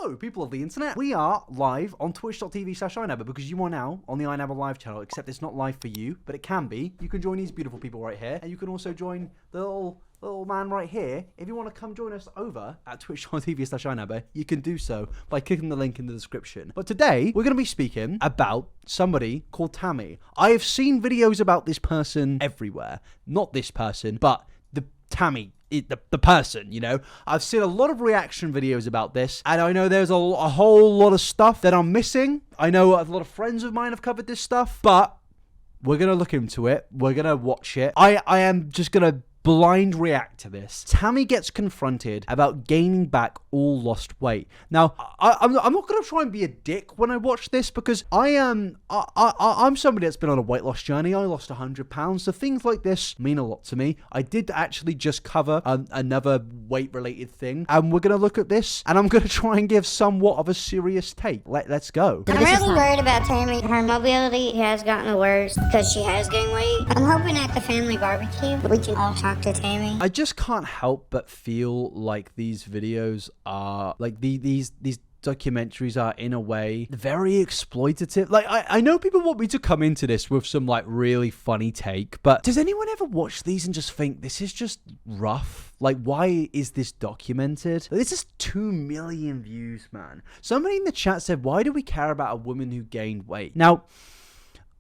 Hello, people of the internet. We are live on twitch.tv/iNabber because you are now on the iNabber live channel, except it's not live for you, but it can be. You can join these beautiful people right here, and you can also join the little man right here. If you want to come join us over at twitch.tv/iNabber, you can do so by clicking the link in the description. But today, we're going to be speaking about somebody called Tammy. I have seen videos about this person everywhere. Not this person, but the Tammy. The person, you know. I've seen a lot of reaction videos about this, and I know there's a whole lot of stuff that I'm missing. I know a lot of friends of mine have covered this stuff, but we're going to look into it. We're going to watch it. I am just going to blind react to this. Tammy gets confronted about gaining back all lost weight. Now, I'm not going to try and be a dick when I watch this, because I'm somebody that's been on a weight loss journey. I lost 100 pounds, so things like this mean a lot to me. I did actually just cover another weight-related thing, and we're going to look at this, and I'm going to try and give somewhat of a serious take. Let's go. I'm really worried about Tammy. Her mobility has gotten worse because she has gained weight. I'm hoping at the family barbecue we can all talk to Tammy. I just can't help but feel like these videos are like these documentaries are in a way very exploitative. Like I know people want me to come into this with some like really funny take, but does anyone ever watch these and just think this is just rough? Like, why is this documented? This is 2 million views, man. Somebody in the chat said, why do we care about a woman who gained weight? Now,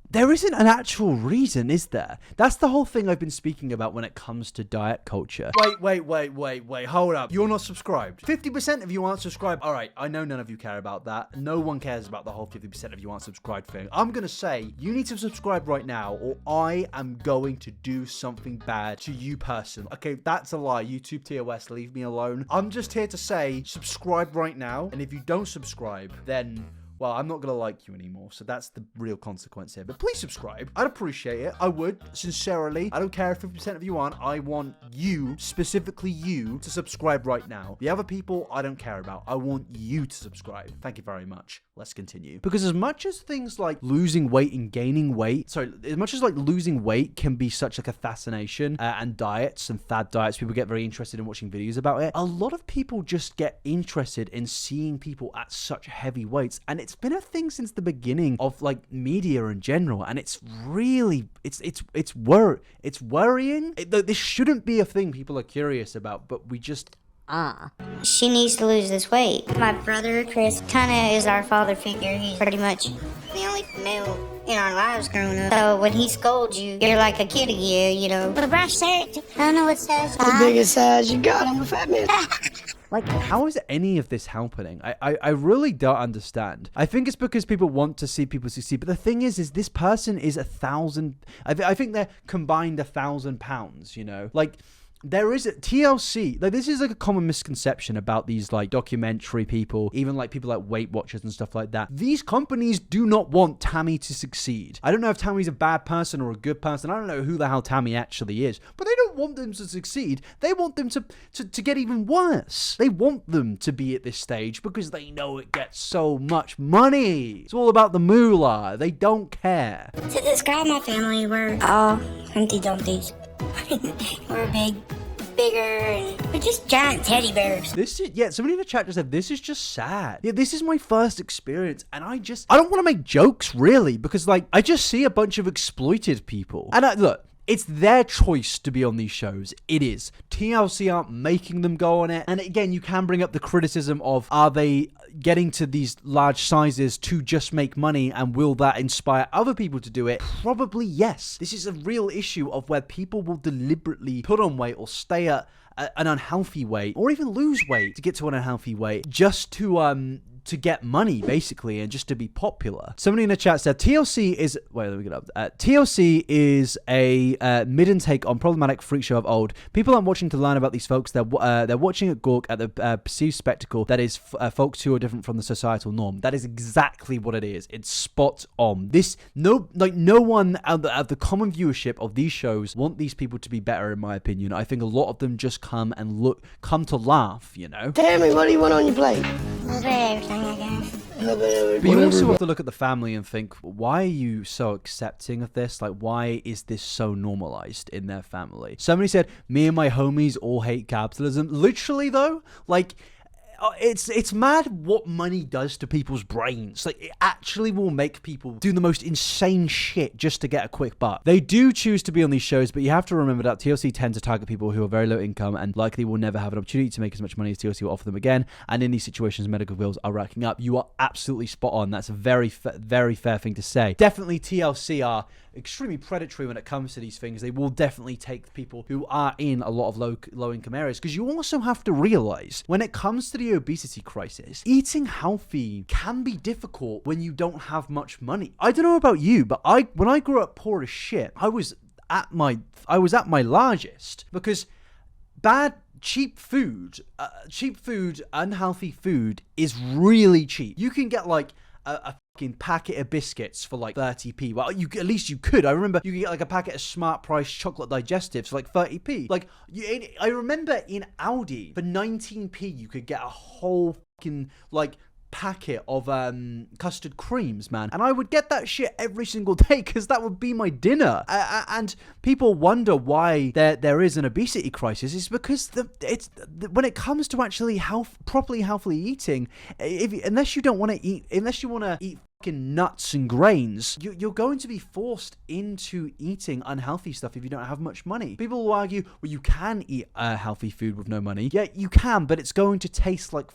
there isn't an actual reason, is there? That's the whole thing I've been speaking about when it comes to diet culture. Wait, hold up. You're not subscribed. 50% of you aren't subscribed. All right, I know none of you care about that. No one cares about the whole 50% of you aren't subscribed thing. I'm gonna say, you need to subscribe right now, or I am going to do something bad to you personally. Okay, that's a lie. YouTube TOS, leave me alone. I'm just here to say, subscribe right now, and if you don't subscribe, then, well, I'm not going to like you anymore, so that's the real consequence here. But please subscribe. I'd appreciate it. I would, sincerely. I don't care if 50% of you aren't. I want you, specifically you, to subscribe right now. The other people, I don't care about. I want you to subscribe. Thank you very much. Let's continue. Because as much as things like losing weight and gaining weight, as much as like losing weight can be such like a fascination, and diets and fad diets, people get very interested in watching videos about it. A lot of people just get interested in seeing people at such heavy weights, and it's been a thing since the beginning of like media in general, and it's really it's worrying. This shouldn't be a thing people are curious about, but we just She needs to lose this weight. My brother Chris kind of is our father figure. He's pretty much the only male in our lives growing up. So when he scolds you, you're like a kid again, you know. But the brush said, I don't know what it says. The biggest size you got, I'm a fat man. Like, how is any of this happening? I really don't understand. I think it's because people want to see people succeed. But the thing is this person is 1,000. I think they're combined 1,000 pounds, you know? Like, there is a TLC, like this is like a common misconception about these like documentary people, even like people like Weight Watchers and stuff like that. These companies do not want Tammy to succeed. I don't know if Tammy's a bad person or a good person. I don't know who the hell Tammy actually is, but they don't want them to succeed. They want them to get even worse. They want them to be at this stage because they know it gets so much money. It's all about the moolah. They don't care. To describe my family, we're all Humpty Dumptys. We're bigger, and we're just giant teddy bears. Somebody in the chat just said, this is just sad. Yeah, this is my first experience, and I don't want to make jokes, really, because, like, I just see a bunch of exploited people. And look, it's their choice to be on these shows. It is. TLC aren't making them go on it. And again, you can bring up the criticism of, are they getting to these large sizes to just make money, and will that inspire other people to do it? Probably yes. This is a real issue of where people will deliberately put on weight or stay at an unhealthy weight, or even lose weight to get to an unhealthy weight, just to get money, basically, and just to be popular. Somebody in the chat said TLC is TLC is a midden take on problematic freak show of old. People aren't watching to learn about these folks. They're watching a gawk at the perceived spectacle that is folks who are different from the societal norm. That is exactly what it is. It's spot on. No one of the common viewership of these shows want these people to be better, in my opinion. I think a lot of them just come to laugh, you know. Tammy, what do you want on your plate? I guess. But you also have to look at the family and think, why are you so accepting of this? Like, why is this so normalized in their family? Somebody said, me and my homies all hate capitalism. Literally, though, like, it's mad what money does to people's brains. Like, it actually will make people do the most insane shit just to get a quick buck. They do choose to be on these shows, but you have to remember that TLC tend to target people who are very low income and likely will never have an opportunity to make as much money as TLC will offer them again. And in these situations, medical bills are racking up. You are absolutely spot on. That's a very fair thing to say. Definitely TLC are extremely predatory when it comes to these things. They will definitely take people who are in a lot of low income areas, because you also have to realize when it comes to the obesity crisis, eating healthy can be difficult when you don't have much money. I don't know about you, but when I grew up poor as shit, I was at my largest, because cheap food, unhealthy food is really cheap. You can get like a fucking packet of biscuits for like 30p. Well, at least you could. I remember you could get like a packet of Smart Price chocolate digestives for like 30p. Like, I remember in Aldi for 19p you could get a whole fucking like packet of custard creams, man, and I would get that shit every single day because that would be my dinner. And people wonder why there is an obesity crisis. It's because when it comes to actually properly healthily eating, unless you want to eat fucking nuts and grains, you're going to be forced into eating unhealthy stuff if you don't have much money. People will argue, well, you can eat healthy food with no money. Yeah, you can, but it's going to taste like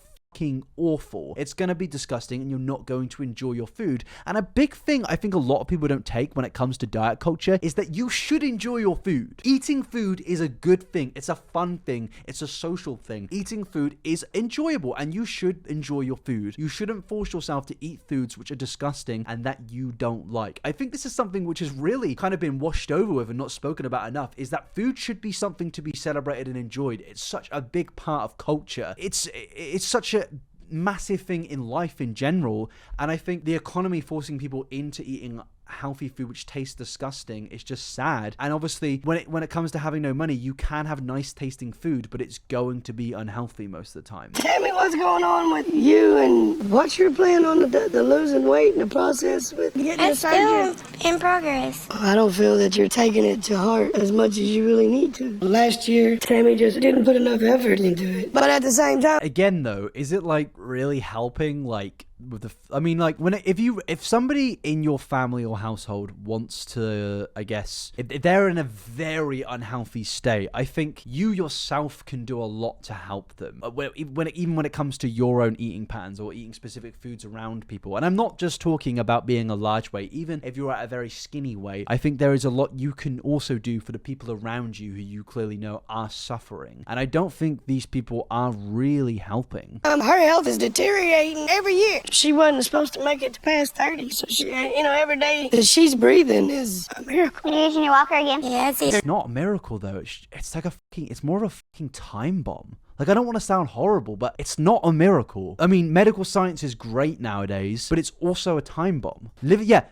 awful. It's going to be disgusting and you're not going to enjoy your food. And a big thing I think a lot of people don't take when it comes to diet culture is that you should enjoy your food. Eating food is a good thing. It's a fun thing. It's a social thing. Eating food is enjoyable and you should enjoy your food. You shouldn't force yourself to eat foods which are disgusting and that you don't like. I think this is something which has really kind of been washed over with and not spoken about enough, is that food should be something to be celebrated and enjoyed. It's such a big part of culture. It's such a massive thing in life in general, and I think the economy forcing people into eating healthy food which tastes disgusting is just sad. And obviously when it comes to having no money, you can have nice tasting food, but it's going to be unhealthy most of the time. Tell me what's going on with you and what's your plan on the losing weight and the process with getting the surgery? Still in progress. I don't feel that you're taking it to heart as much as you really need to. Last year, Tammy just didn't put enough effort into it. But at the same time, again though, is it like really helping? Like with if somebody in your family or household wants to, I guess, if they're in a very unhealthy state, I think you yourself can do a lot to help them. Even when it comes to your own eating patterns or eating specific foods around people. And I'm not just talking about being a large weight. Even if you're at a very skinny weight, I think there is a lot you can also do for the people around you who you clearly know are suffering. And I don't think these people are really helping. her health is deteriorating every year. She wasn't supposed to make it to past 30, so she, every day that she's breathing is a miracle. Are you using your walker again? Yeah, It's not a miracle though. It's like it's more of a fucking time bomb. Like, I don't want to sound horrible, but it's not a miracle. I mean, medical science is great nowadays, but it's also a time bomb.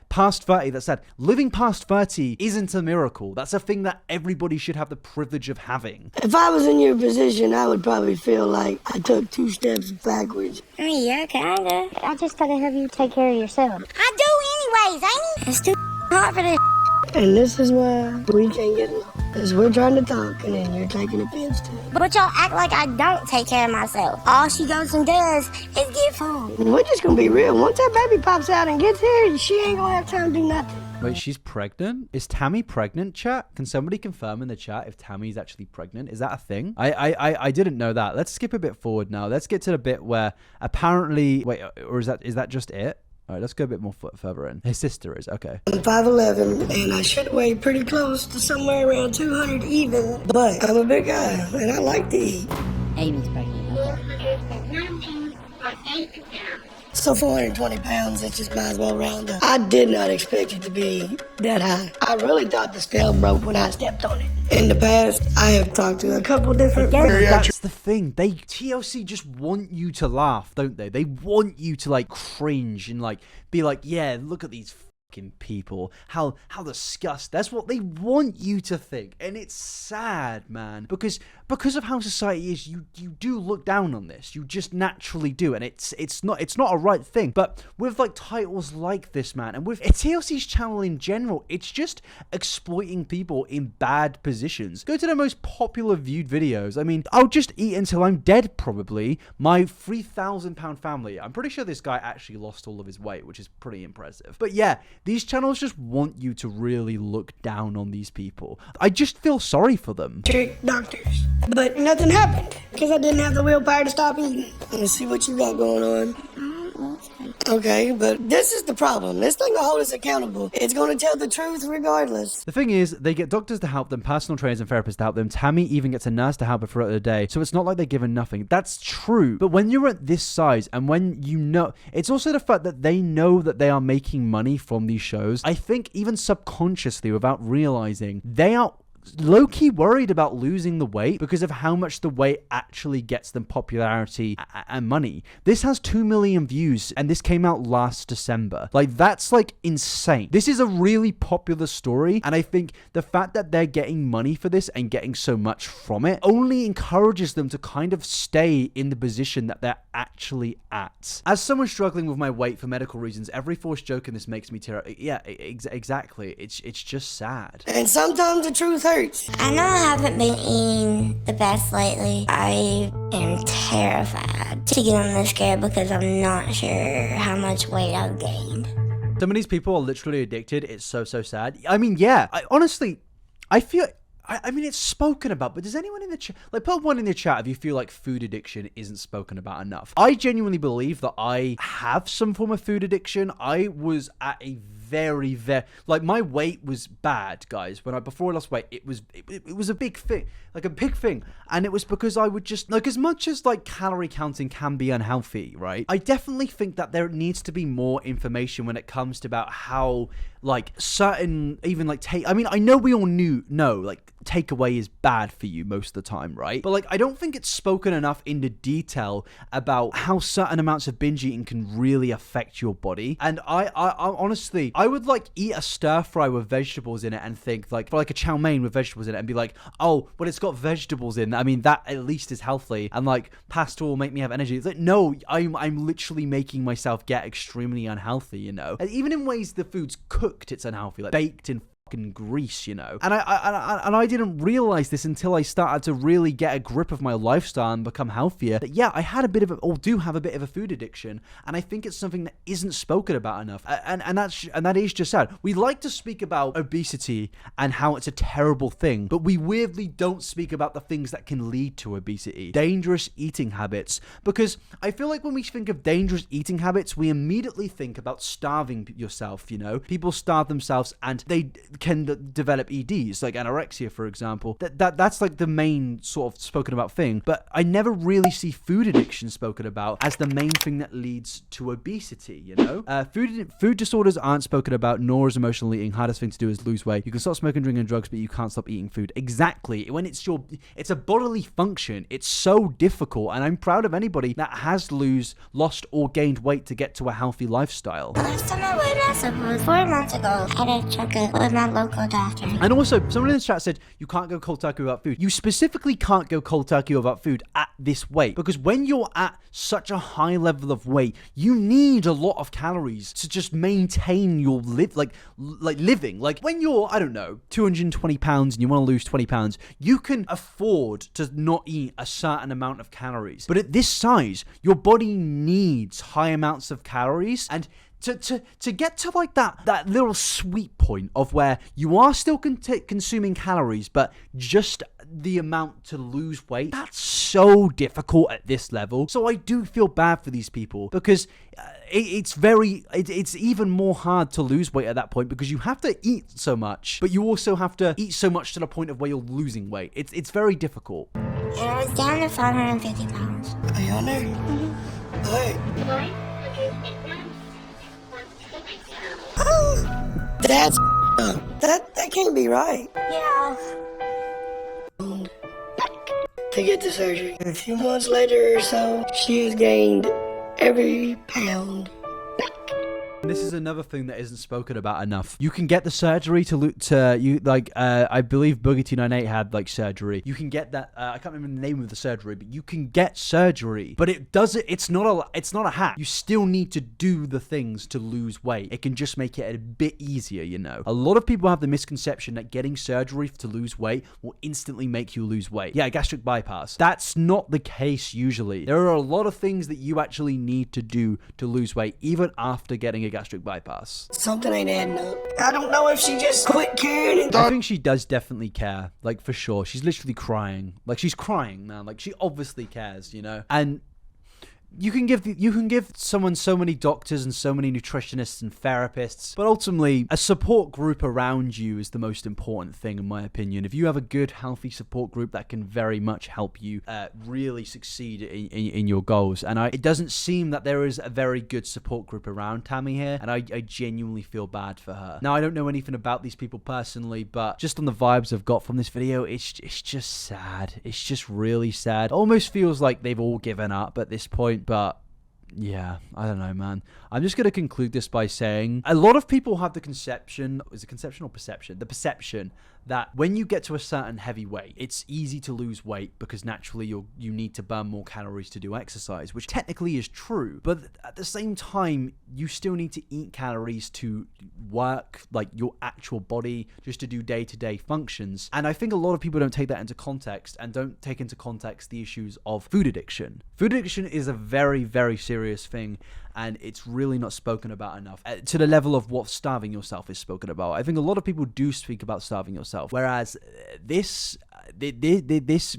Past 30, that's sad. Living past 30 isn't a miracle. That's a thing that everybody should have the privilege of having. If I was in your position, I would probably feel like I took 2 steps backwards. Yeah, kinda. I just gotta have you take care of yourself. I do anyways, ain't it? It's too hot for this. And this is why we can't get along. Because we're trying to talk, and then you're taking offense to it. But y'all act like I don't take care of myself. All she goes and does is get food. We're just going to be real. Once that baby pops out and gets here, she ain't going to have time to do nothing. Wait, she's pregnant? Is Tammy pregnant, chat? Can somebody confirm in the chat if Tammy's actually pregnant? Is that a thing? I didn't know that. Let's skip a bit forward now. Let's get to the bit where apparently... Wait, or is that just it? All right, let's go a bit more further in. His sister is, okay. I'm 5'11", and I should weigh pretty close to somewhere around 200 even. But I'm a big guy, and I like to eat. Amy's pregnant. So 420 pounds, it just might as well round up. I did not expect it to be that high. I really thought the scale broke when I stepped on it. In the past, I have talked to a couple different... That's the thing. TLC just want you to laugh, don't they? They want you to, like, cringe and, like, be like, yeah, look at these people, how disgusting. That's what they want you to think, and it's sad, man, because of how society is. You do look down on this. You just naturally do, and it's not a right thing. But with like titles like this, man, and with TLC's channel in general, it's just exploiting people in bad positions. Go to the most popular viewed videos. I mean, I'll just eat until I'm dead, probably. My 3,000-pound family. I'm pretty sure this guy actually lost all of his weight, which is pretty impressive. But yeah, these channels just want you to really look down on these people. I just feel sorry for them. Trick doctors. But nothing happened because I didn't have the willpower to stop eating. Let's see what you got going on. Okay, but this is the problem. This thing will hold us accountable. It's going to tell the truth regardless. The thing is, they get doctors to help them, personal trainers and therapists to help them. Tammy even gets a nurse to help her throughout the day. So it's not like they're given nothing. That's true. But when you're at this size and when you know, it's also the fact that they know that they are making money from these shows. I think even subconsciously, without realizing, they are low-key worried about losing the weight because of how much the weight actually gets them popularity and money. This has 2 million views and this came out last December. Like, that's like insane. This is a really popular story, and I think the fact that they're getting money for this and getting so much from it only encourages them to kind of stay in the position that they're actually at. As someone struggling with my weight for medical reasons, every forced joke in this makes me tear up. Yeah, exactly. It's just sad. And sometimes the truth hurts. I know I haven't been eating the best lately. I am terrified to get on this scale because I'm not sure how much weight I've gained. Some of these people are literally addicted. It's so sad. I mean, yeah, honestly, I feel... I mean, it's spoken about, but does anyone in the chat, like, put one in the chat if you feel like food addiction isn't spoken about enough. I genuinely believe that I have some form of food addiction. I was at a very, like, my weight was bad, guys. Before I lost weight, it was a big thing, like a big thing. And it was because I would just, like, as much as, like, calorie counting can be unhealthy, right? I definitely think that there needs to be more information when it comes to about how, like, certain, even, like, I mean, I know we all know, like, takeaway is bad for you most of the time, right? But, like, I don't think it's spoken enough into detail about how certain amounts of binge eating can really affect your body. And I honestly, I would, like, eat a stir fry with vegetables in it and think, like, for, like, a chow mein with vegetables in it and be like, oh, but it's got vegetables in. I mean, that at least is healthy, and, like, pasta will make me have energy. It's like, no, I'm literally making myself get extremely unhealthy, you know? And even in ways the food's cooked, it's unhealthy, like baked in fucking grease, you know? And I didn't realize this until I started to really get a grip of my lifestyle and become healthier, that yeah, I had a bit of a, or do have a bit of a food addiction, and I think it's something that isn't spoken about enough, and that is just sad. We like to speak about obesity and how it's a terrible thing, but we weirdly don't speak about the things that can lead to obesity. Dangerous eating habits, because I feel like when we think of dangerous eating habits, we immediately think about starving yourself, you know? People starve themselves and they can develop EDs, like anorexia, for example. That's like the main sort of spoken about thing, but I never really see food addiction spoken about as the main thing that leads to obesity, you know? Food disorders aren't spoken about, nor is emotional eating. Hardest thing to do is lose weight. You can stop smoking, drinking, and drugs, but you can't stop eating food. Exactly. When it's a bodily function, it's so difficult, and I'm proud of anybody that has lost or gained weight to get to a healthy lifestyle. Last time I weighed myself was 4 months ago. I had a checkup with my local doctor. And also, someone in the chat said, you can't go cold turkey without food. You specifically can't go cold turkey without food at this weight, because when you're at such a high level of weight, you need a lot of calories to just maintain your living. Like, when you're, I don't know, 220 pounds and you want to lose 20 pounds, you can afford to not eat a certain amount of calories. But at this size, your body needs high amounts of calories, and to get to like that little sweet point of where you are still consuming calories, but just the amount to lose weight, that's so difficult at this level. So I do feel bad for these people, because it's even more hard to lose weight at that point, because you have to eat so much, but you also have to eat so much to the point of where you're losing weight. It's very difficult. And I was down to 550 pounds. Are you on there? Mm-hmm. All right. Oh, that's that can't be right. Yeah. To get the surgery. A few months later or so, she has gained every pound back. This is another thing that isn't spoken about enough. You can get the surgery I believe Boogie298 had like surgery. You can get that. I can't remember the name of the surgery, but you can get surgery. But it's not a hack. You still need to do the things to lose weight. It can just make it a bit easier, you know. A lot of people have the misconception that getting surgery to lose weight will instantly make you lose weight. Yeah, gastric bypass. That's not the case usually. There are a lot of things that you actually need to do to lose weight, even after getting a gastric bypass. Something ain't adding up. I don't know if she just quit caring. I think she does definitely care, like for sure. She's literally crying. Like she's crying, man. Like she obviously cares, you know. And you can give someone so many doctors and so many nutritionists and therapists, but ultimately a support group around you is the most important thing, in my opinion. If you have a good, healthy support group, that can very much help you really succeed in your goals. And it doesn't seem that there is a very good support group around Tammy here, and I genuinely feel bad for her. Now, I don't know anything about these people personally, but just on the vibes I've got from this video, it's just sad. It's just really sad. It almost feels like they've all given up at this point. But yeah, I don't know, man. I'm just going to conclude this by saying a lot of people have the conception, is it conception or perception? The perception that when you get to a certain heavy weight, it's easy to lose weight because naturally you need to burn more calories to do exercise, which technically is true. But at the same time, you still need to eat calories to work like your actual body, just to do day-to-day functions. And I think a lot of people don't take that into context and don't take into context the issues of food addiction. Food addiction is a very, very serious thing, and it's really not spoken about enough to the level of what starving yourself is spoken about. I think a lot of people do speak about starving yourself, whereas this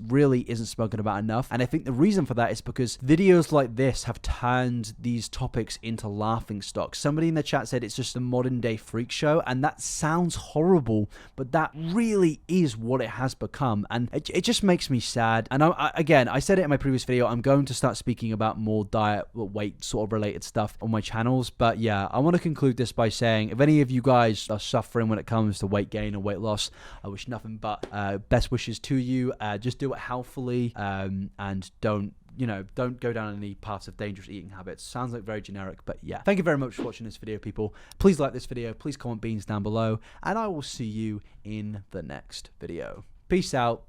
really isn't spoken about enough. And I think the reason for that is because videos like this have turned these topics into laughing stock. Somebody in the chat said it's just a modern day freak show, and that sounds horrible, but that really is what it has become. And it just makes me sad. And again, I said it in my previous video, I'm going to start speaking about more diet, weight sort of related stuff on my channels. But yeah, I want to conclude this by saying, if any of you guys are suffering when it comes to weight gain or weight loss, I wish nothing but best wishes to you. Just do it healthily, and don't go down any paths of dangerous eating habits. Sounds like very generic, but yeah. Thank you very much for watching this video, people. Please like this video, please comment beans down below, and I will see you in the next video. Peace out.